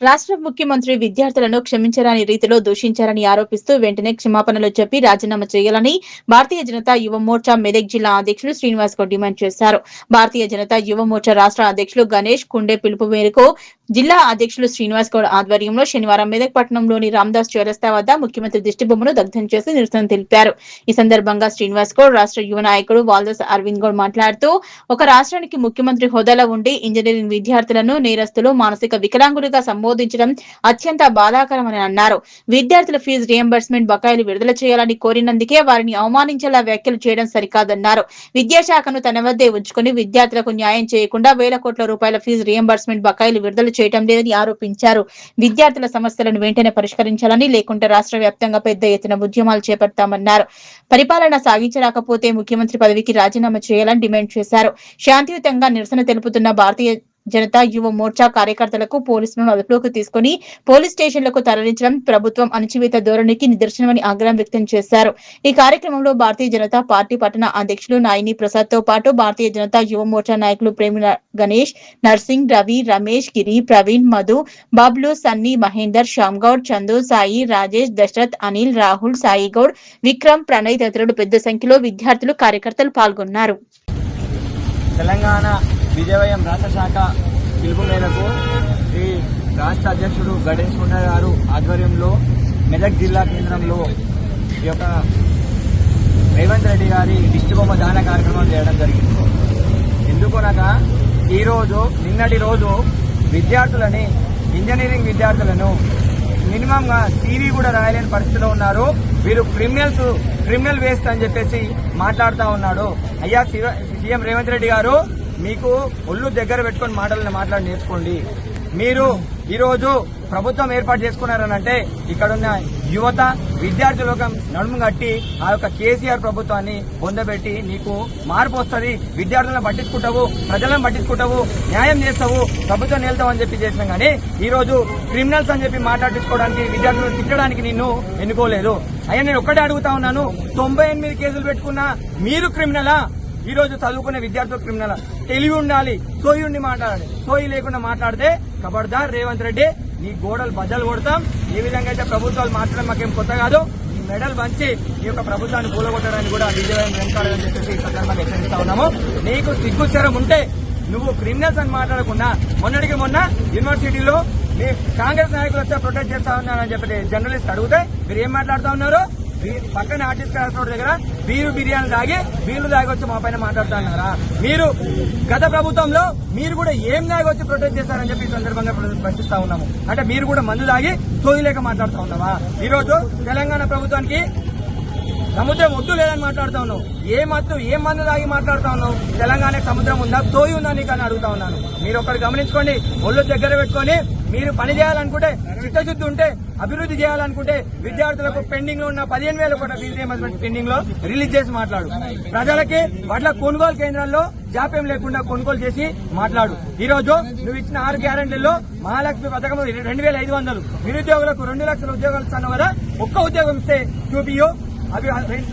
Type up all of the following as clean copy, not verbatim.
రాష్ట్ర ముఖ్యమంత్రి విద్యార్థులను క్షమించరాని రీతిలో దూషించారని ఆరోపిస్తూ వెంటనే క్షమాపణలు చెప్పి రాజీనామా చేయాలని భారతీయ జనతా యువ మోర్చా మెదక్ జిల్లా అధ్యక్షులు శ్రీనివాస్ గౌడ్ డిమాండ్ చేశారు. భారతీయ జనతా యువ మోర్చా రాష్ట్ర అధ్యక్షులు గణేష్ కుండే పిలుపు మేరకు జిల్లా అధ్యక్షులు శ్రీనివాస్ గౌడ్ ఆధ్వర్యంలో శనివారం మెదక్ పట్టణంలోని రామదాస్ చౌరస్తా వద్ద ముఖ్యమంత్రి దిష్టిబొమ్మను దగ్ధం చేసి నిరసన తెలిపారు. ఈ సందర్భంగా శ్రీనివాస్ గౌడ్ రాష్ట్ర యువ నాయకుడు వాల్దాస్ అరవింద్ గౌడ్ మాట్లాడుతూ ఒక రాష్ట్రానికి ముఖ్యమంత్రి హోదాలో ఉండి ఇంజనీరింగ్ విద్యార్థులను నేరస్తులు మానసిక వికలాంగులుగా సంబోధించడం అత్యంత బాధాకరమని అన్నారు. విద్యార్థుల ఫీజు రియంబర్స్మెంట్ బకాయిలు విడుదల చేయాలని కోరినందుకే వారిని అవమానించేలా వ్యాఖ్యలు చేయడం సరికాదన్నారు. విద్యాశాఖను తన వద్దే ఉంచుకుని విద్యార్థులకు న్యాయం చేయకుండా వేల కోట్ల రూపాయల ఫీజు రియంబర్స్మెంట్ బకాయిలు విడుదల చేయడం లేదని ఆరోపించారు. విద్యార్థుల సమస్యలను వెంటనే పరిష్కరించాలని, లేకుంటే రాష్ట్ర వ్యాప్తంగా పెద్ద ఎత్తున ఉద్యమాలు చేపడతామన్నారు. పరిపాలన సాగించలేకపోతే ముఖ్యమంత్రి పదవికి రాజీనామా చేయాలని డిమాండ్ చేశారు. శాంతియుతంగా నిరసన తెలుపుతున్న భారతీయ జనతా యువ మోర్చా కార్యకర్తలకు పోలీసులను అదుపులోకి తీసుకుని పోలీస్ స్టేషన్లకు తరలించడం ప్రభుత్వం అణచివేత ధోరణికి నిదర్శనమని ఆగ్రహం వ్యక్తం చేశారు. ఈ కార్యక్రమంలో భారతీయ జనతా పార్టీ పట్టణ అధ్యక్షులు నాయిని ప్రసాద్ తో పాటు భారతీయ జనతా యువ మోర్చా నాయకులు ప్రేమిల గణేష్, నర్సింగ్, రవి, రమేష్, గిరి, ప్రవీణ్, మధు, బాబ్లు, సన్నీ, మహేందర్, శ్యామ్ గౌడ్, చందు, సాయి, రాజేష్, దశరథ్, అనిల్, రాహుల్, సాయి గౌడ్, విక్రమ్, ప్రణయ్ తదితరులు పెద్ద సంఖ్యలో విద్యార్థులు కార్యకర్తలు పాల్గొన్నారు. తెలంగాణ విజయవయం రాష్ట్ర శాఖ పిలుపు మేరకు ఈ రాష్ట్ర అధ్యక్షుడు గణేష్ కుండ గారు ఆధ్వర్యంలో మెదక్ జిల్లా కేంద్రంలో ఈ యొక్క రేవంత్ రెడ్డి గారి దిష్టిబొమ్మ దాన కార్యక్రమం చేయడం జరిగింది. ఎందుకనగా ఈరోజు నిన్నటి రోజు విద్యార్థులని, ఇంజనీరింగ్ విద్యార్థులను మినిమం గా సివి కూడా రాయలేని పరిస్థితిలో ఉన్నారు. వీరు క్రిమినల్ వేస్ట్ అని చెప్పేసి మాట్లాడుతూ ఉన్నాడు. అయ్యా సీఎం రేవంత్ రెడ్డి గారు, మీకు ఒళ్ళు దగ్గర పెట్టుకుని మాట్లాడి నేర్చుకోండి. మీరు ఈరోజు ప్రభుత్వం ఏర్పాటు చేసుకున్నారనంటే ఇక్కడున్న యువత విద్యార్థి లోకం నడుము కట్టి ఆ యొక్క కేసీఆర్ ప్రభుత్వాన్ని పొందబెట్టి నీకు మార్పు వస్తుంది, విద్యార్థులను పట్టించుకుంటావు, ప్రజలను పట్టించుకుంటావు, న్యాయం చేస్తావు, ప్రభుత్వం నిలుతావు అని చెప్పి చేసినాం. కానీ ఈ రోజు క్రిమినల్స్ అని చెప్పి మాట్లాడించుకోవడానికి, విద్యార్థులను తిట్టడానికి నిన్ను ఎన్నుకోలేదు. అయ్యా నేను ఒక్కటే అడుగుతా ఉన్నాను, 98 కేసులు పెట్టుకున్నా మీరు క్రిమినలా? ఈ రోజు చదువుకునే విద్యార్థులు క్రిమినల్? తెలివి ఉండాలి, సోయి ఉండి మాట్లాడాలి. సోయి లేకుండా మాట్లాడితే ఖబర్దార్ రేవంత్ రెడ్డి, నీ గోడలు బద్దలు కొడతాం. ఏ విధంగా అయితే ప్రభుత్వాలు మాట్లాడడం మాకేం కొత్త కాదు. ఈ మెడల్ పంచి ఈ యొక్క ప్రభుత్వాన్ని కూలగొట్టడానికి కూడా విజయవాడ వెనకాలని చెప్పేసి ఈ సందర్భంగా హెచ్చరిస్తా ఉన్నాము. నీకు సిగ్గుచరం ఉంటే నువ్వు క్రిమినల్స్ అని మాట్లాడకుండా మొన్నటికి మొన్న యూనివర్సిటీలో మీ కాంగ్రెస్ నాయకులు వస్తే ప్రొటెక్ట్ చేస్తా ఉన్నారని చెప్పి జర్నలిస్ట్ అడిగితే మీరు ఏం మాట్లాడుతా ఉన్నారు? పక్కన ఆర్టిస్ట్ క్లాస్ రోడ్ దగ్గర బిర్యానీ తాగి వచ్చి మా పైన మాట్లాడుతా ఉన్నారా? మీరు గత ప్రభుత్వంలో మీరు కూడా ఏం వచ్చి ప్రొటెక్ట్ చేశారని చెప్పి ఈ సందర్భంగా ప్రశ్నిస్తా ఉన్నాము. అంటే మీరు కూడా మందు తాగి సోయిలేక మాట్లాడుతూ ఉన్నావా? ఈ రోజు తెలంగాణ ప్రభుత్వానికి సముద్రం ఒడ్డు లేదని మాట్లాడుతా ఉన్నావు. ఏం మందు తాగి మాట్లాడుతా ఉన్నావు? తెలంగాణకి సముద్రం ఉందా, సోయి ఉందా నీకు అని అడుగుతా ఉన్నాను. మీరు ఒకటి గమనించుకోండి, ఒళ్ళు దగ్గర పెట్టుకొని మీరు పని చేయాలనుకుంటే, చిత్తశుద్ధి ఉంటే, అభివృద్ధి చేయాలనుకుంటే విద్యార్థులకు పెండింగ్ లో ఉన్న 15,000 కోట్ల ఫీజు రియంబర్స్మెంట్ పెండింగ్ లో రిలీజ్ చేసి మాట్లాడు. ప్రజలకి వడ్ల కొనుగోలు కేంద్రాల్లో జాప్యం లేకుండా కొనుగోలు చేసి మాట్లాడు. ఈ రోజు నువ్వు ఇచ్చిన 6 గ్యారెంటీల్లో మహాలక్ష్మి పథకం 2,500, నిరుద్యోగులకు 2 లక్షల ఉద్యోగాలు ఇస్తాను కదా, ఒక్క ఉద్యోగం ఇస్తే చూపియో, అవి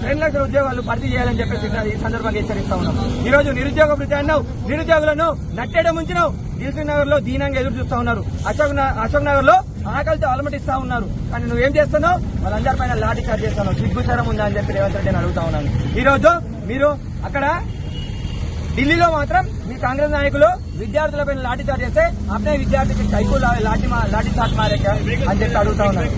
2 లక్షల ఉద్యోగాలు భర్తీ చేయాలని చెప్పేసి ఈ సందర్భంగా హెచ్చరిస్తా ఉన్నాం. ఈ రోజు నిరుద్యోగ భృతి అన్నావు, నిరుద్యోగులను నట్టేయడం ఉంచినావు. దిల్సుఖ్ నగర్ లో దీనంగా ఎదురు చూస్తా ఉన్నారు. అశోక్ నగర్ లో ఆకలితో అలమటిస్తా ఉన్నారు. కానీ నువ్వేం చేస్తున్నావు? వాళ్ళందరి పైన లాఠీ చార్జ్ చేస్తున్నావు. సిగ్గుచరం ఉందా అని చెప్పి రేవంత్ రెడ్డిని అడుగుతా ఉన్నాను. ఈ రోజు మీరు అక్కడ ఢిల్లీలో మాత్రం మీ కాంగ్రెస్ నాయకులు విద్యార్థులపై లాఠీ చార్జ్ చేస్తే అప్పుడే విద్యార్థికి సైకో లాఠీ చార్జ్ మారేక అని చెప్పి అడుగుతా ఉన్నారు.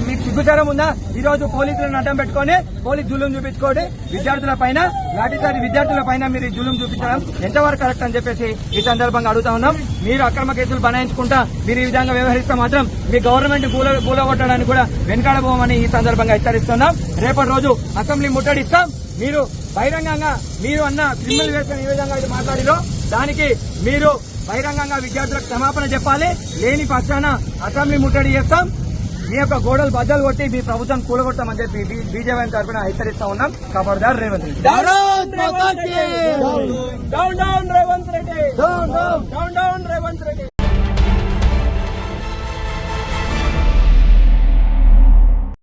మీకు సిగ్గుచారం ఉందా? ఈ రోజు పోలీసులను అడ్డం పెట్టుకొని పోలీసు జులుం చూపించుకోండి. విద్యార్థుల పైన లాఠీ చార్జ్, విద్యార్థుల పైన మీరు జులుం చూపించడం ఎంతవరకు కరెక్ట్ అని చెప్పేసి ఈ సందర్భంగా అడుగుతా ఉన్నాం. మీరు అక్రమ కేసులు బనాయించుకుంటా మీరు ఈ విధంగా వ్యవహరిస్తే మాత్రం మీ గవర్నమెంట్ కూలగొట్టడానికి కూడా వెనకాడబోమని ఈ సందర్భంగా హెచ్చరిస్తున్నాం. రేపటి రోజు అసెంబ్లీ ముట్టడిస్తాం. మీరు బహిరంగంగా మీరు అన్న క్రిమినల్ వేసుకుని ఏ విధంగా అయితే మాట్లాడిలో దానికి మీరు బహిరంగంగా విద్యార్థులకు క్షమాపణ చెప్పాలి. లేని పక్షాన అసెంబ్లీ ముట్టడి చేస్తాం. మీ యొక్క గోడలు బద్దలు కొట్టి మీ ప్రభుత్వం కూలగొడతామని చెప్పి బీజేపీ తరఫున హెచ్చరిస్తా ఉన్నాం. ఖబర్దార్ రేవంత్ రెడ్డి. Down down Revanth Reddy.